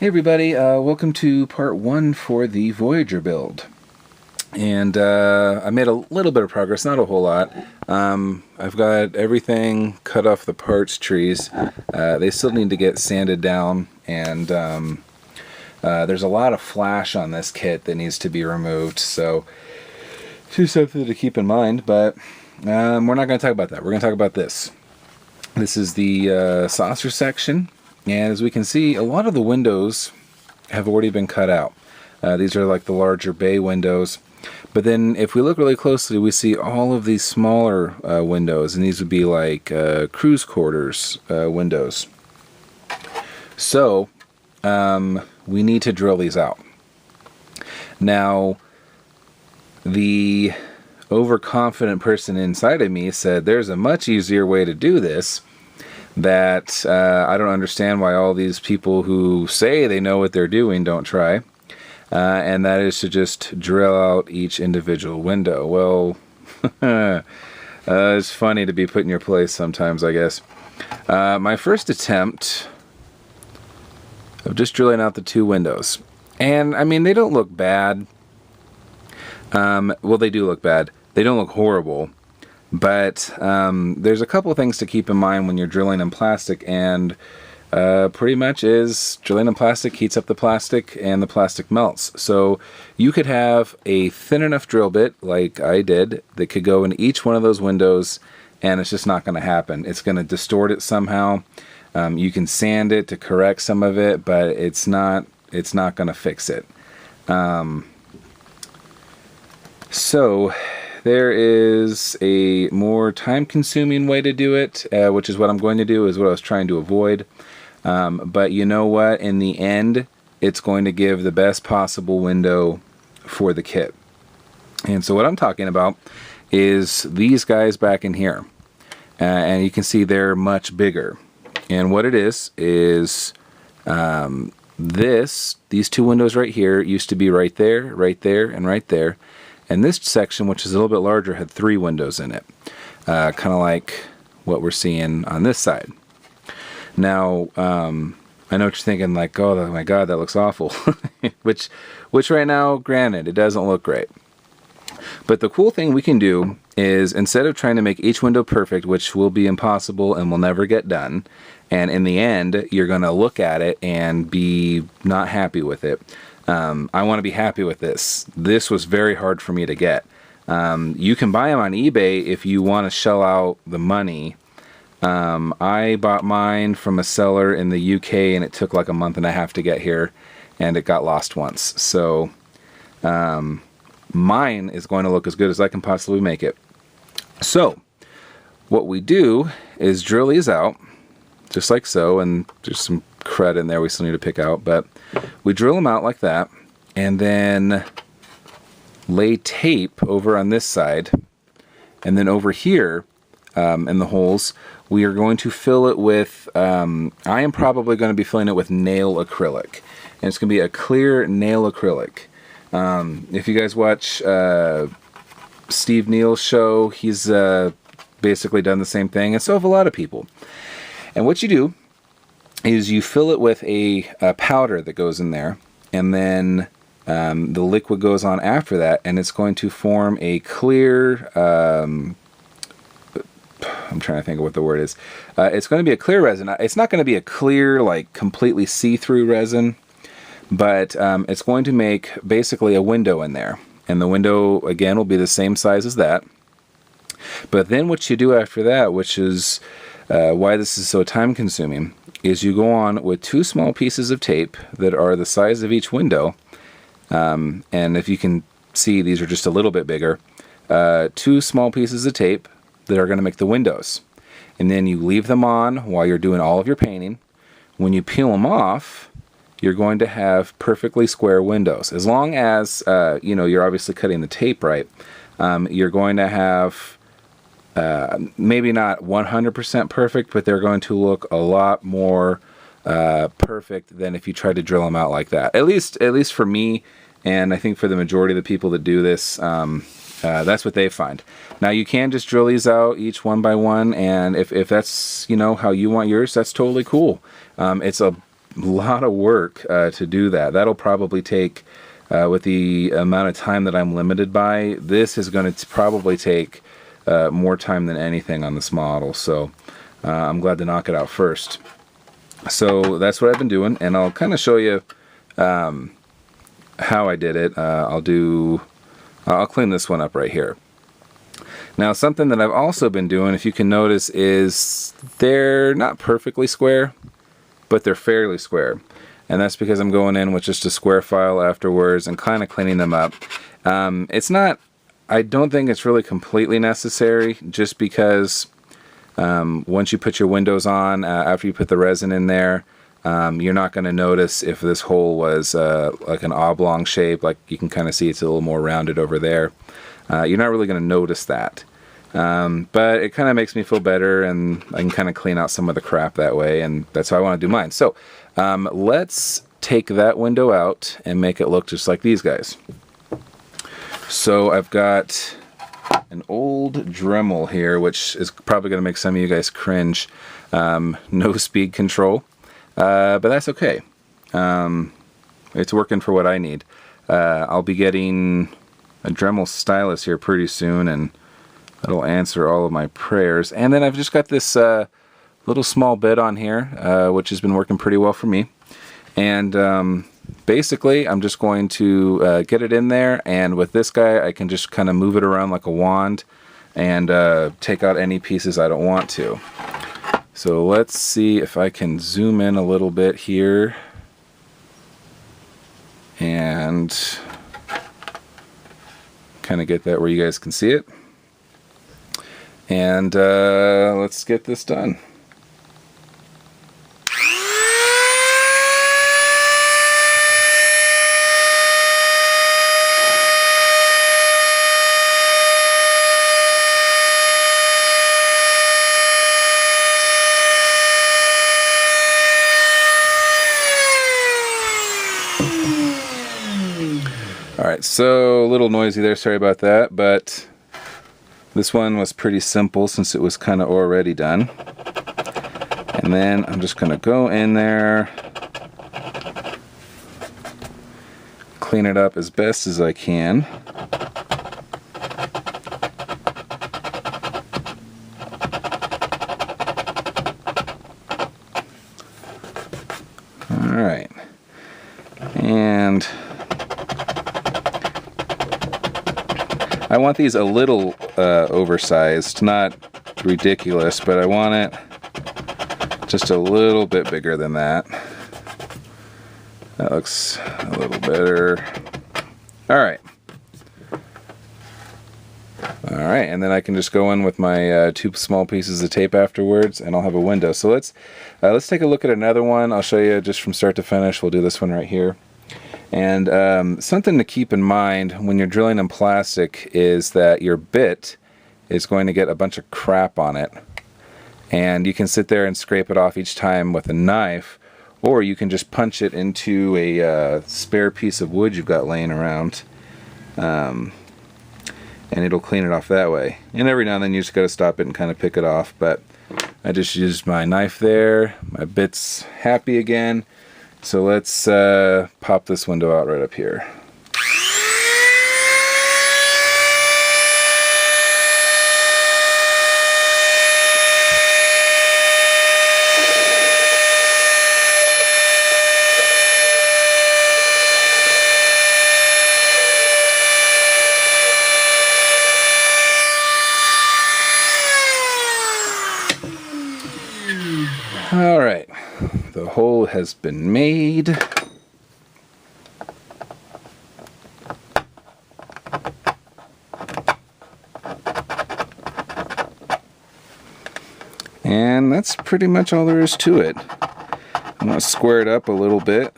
Hey everybody, welcome to part 1 for the Voyager build. And I made a little bit of progress, not a whole lot. I've got everything cut off the parts trees. They still need to get sanded down, and there's a lot of flash on this kit that needs to be removed, so just something to keep in mind, but we're not going to talk about that. We're going to talk about this. This is the saucer section. And as we can see, a lot of the windows have already been cut out. These are like the larger bay windows. But then if we look really closely, we see all of these smaller windows. And these would be like cruise quarters windows. So we need to drill these out. Now, the overconfident person inside of me said there's a much easier way to do this that I don't understand why all these people who say they know what they're doing don't try, and that is to just drill out each individual window. Well, it's funny to be put in your place sometimes, I guess. My first attempt of just drilling out the two windows, and I mean, they don't look bad. Well, they do look bad. They don't look horrible. But there's a couple things to keep in mind when you're drilling in plastic, and pretty much is drilling in plastic heats up the plastic and the plastic melts. So you could have a thin enough drill bit, like I did, that could go in each one of those windows, and it's just not going to happen. It's going to distort it somehow. You can sand it to correct some of it, but it's not going to fix it. So there is a more time-consuming way to do it, which is what I'm going to do, is what I was trying to avoid. But you know what? In the end, it's going to give the best possible window for the kit. And so what I'm talking about is these guys back in here. And you can see they're much bigger. And what it is these two windows right here used to be right there, and right there. And this section, which is a little bit larger, had 3 windows in it. Kind of like what we're seeing on this side. Now, I know what you're thinking, like, oh my god, that looks awful. which right now, granted, it doesn't look great. But the cool thing we can do is, instead of trying to make each window perfect, which will be impossible and will never get done, and in the end, you're going to look at it and be not happy with it. I want to be happy with this. This was very hard for me to get. You can buy them on eBay if you want to shell out the money. I bought mine from a seller in the UK, and it took like a month and a half to get here, and it got lost once. So mine is going to look as good as I can possibly make it. So what we do is drill these out, just like so, and there's some crud in there we still need to pick out, but we drill them out like that, and then lay tape over on this side, and then over here in the holes we are going to fill it with I am probably going to be filling it with nail acrylic, and it's going to be a clear nail acrylic. If you guys watch Steve Neal's show, he's basically done the same thing, and so have a lot of people. And what you do is you fill it with a powder that goes in there, and then the liquid goes on after that, and it's going to form a clear, I'm trying to think of what the word is. It's going to be a clear resin. It's not going to be a clear, like, completely see-through resin, but it's going to make basically a window in there. And the window, again, will be the same size as that. But then what you do after that, which is why this is so time-consuming, is you go on with 2 small pieces of tape that are the size of each window, and if you can see, these are just a little bit bigger. 2 small pieces of tape that are going to make the windows, and then you leave them on while you're doing all of your painting. When you peel them off, you're going to have perfectly square windows. As long as you're obviously cutting the tape right, you're going to have maybe not 100% perfect, but they're going to look a lot more perfect than if you try to drill them out like that. At least for me, and I think for the majority of the people that do this, that's what they find. Now, you can just drill these out each one by one, and if that's how you want yours, that's totally cool. It's a lot of work to do that. That'll probably take, with the amount of time that I'm limited by, this is going to probably take more time than anything on this model. So I'm glad to knock it out first. So that's what I've been doing, and I'll kind of show you how I did it. I'll clean this one up right here. Now, something that I've also been doing, if you can notice, is they're not perfectly square, but they're fairly square. And that's because I'm going in with just a square file afterwards and kind of cleaning them up. I don't think it's really completely necessary, just because once you put your windows on, after you put the resin in there, you're not going to notice if this hole was like an oblong shape. Like you can kind of see it's a little more rounded over there. You're not really going to notice that. But it kind of makes me feel better, and I can kind of clean out some of the crap that way, and that's how I want to do mine. So let's take that window out and make it look just like these guys. So I've got an old Dremel here, which is probably going to make some of you guys cringe. No speed control, but that's okay. It's working for what I need. I'll be getting a Dremel stylus here pretty soon, and that'll answer all of my prayers. And then I've just got this little small bit on here, which has been working pretty well for me. And basically, I'm just going to get it in there, and with this guy, I can just kind of move it around like a wand and take out any pieces I don't want to. So let's see if I can zoom in a little bit here and kind of get that where you guys can see it. And let's get this done. Alright, so a little noisy there, sorry about that, but this one was pretty simple since it was kind of already done. And then I'm just going to go in there, clean it up as best as I can. Alright, and I want these a little oversized, not ridiculous, but I want it just a little bit bigger than that. That looks a little better. Alright. Alright, and then I can just go in with my two small pieces of tape afterwards, and I'll have a window. So let's take a look at another one. I'll show you just from start to finish. We'll do this one right here. And something to keep in mind when you're drilling in plastic is that your bit is going to get a bunch of crap on it. And you can sit there and scrape it off each time with a knife, or you can just punch it into a spare piece of wood you've got laying around. And it'll clean it off that way. And every now and then you just got to stop it and kind of pick it off. But I just used my knife there. My bit's happy again. So let's pop this window out right up here. All right, the hole has been made. And that's pretty much all there is to it. I'm going to square it up a little bit,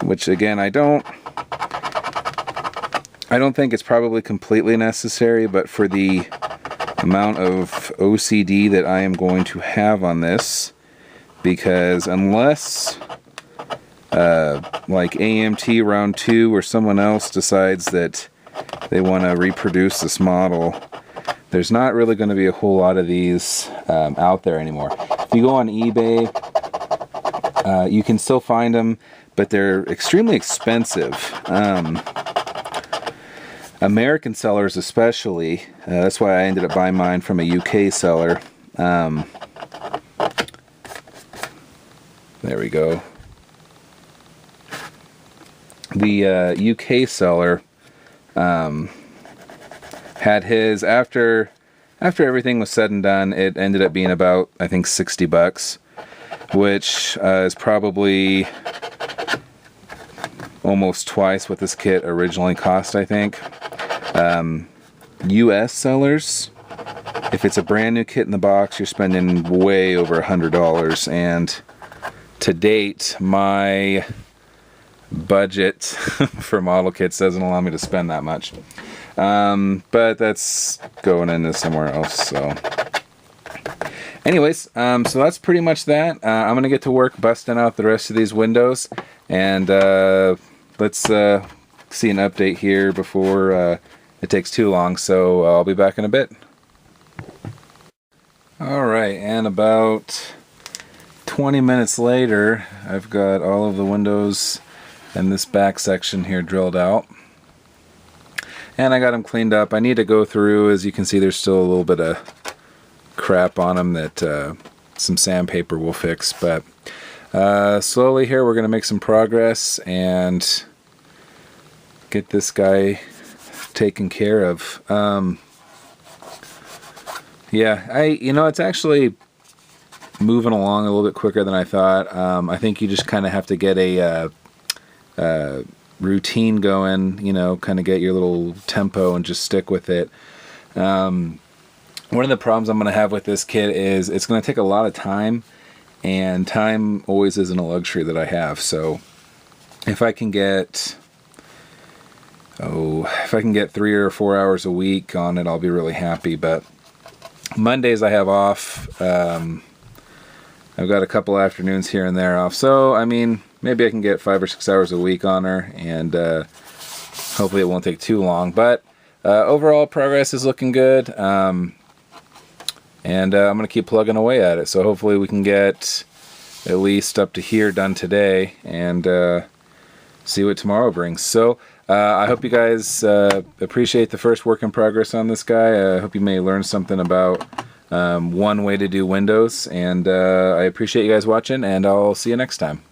which again, I don't think it's probably completely necessary, but for the amount of OCD that I am going to have on this, because unless like AMT round 2 or someone else decides that they want to reproduce this model, there's not really going to be a whole lot of these out there anymore. If you go on eBay, you can still find them, but they're extremely expensive. American sellers especially, that's why I ended up buying mine from a UK seller. There we go. The UK seller had his, after everything was said and done, it ended up being about, I think, 60 bucks, which is probably almost twice what this kit originally cost, I think. US sellers, if it's a brand new kit in the box, you're spending way over $100, and to date, my budget for model kits doesn't allow me to spend that much. But that's going into somewhere else, so. Anyways, so that's pretty much that. I'm gonna get to work busting out the rest of these windows, and let's see an update here before it takes too long, so I'll be back in a bit. Alright, and about 20 minutes later, I've got all of the windows and this back section here drilled out. And I got them cleaned up. I need to go through, as you can see, there's still a little bit of crap on them that some sandpaper will fix. But slowly here we're going to make some progress and get this guy taken care of. Yeah, it's actually moving along a little bit quicker than I thought. I think you just kind of have to get a routine going, kind of get your little tempo and just stick with it. One of the problems I'm going to have with this kit is it's going to take a lot of time, and time always isn't a luxury that I have. So if I can get 3 or 4 hours a week on it, I'll be really happy. But Mondays I have off. I've got a couple afternoons here and there off, so I mean, maybe I can get 5 or 6 hours a week on her, and hopefully it won't take too long. But overall, progress is looking good, and I'm going to keep plugging away at it. So hopefully we can get at least up to here done today, and see what tomorrow brings. So I hope you guys appreciate the first work in progress on this guy. I hope you may learn something about one way to do windows, and I appreciate you guys watching, and I'll see you next time.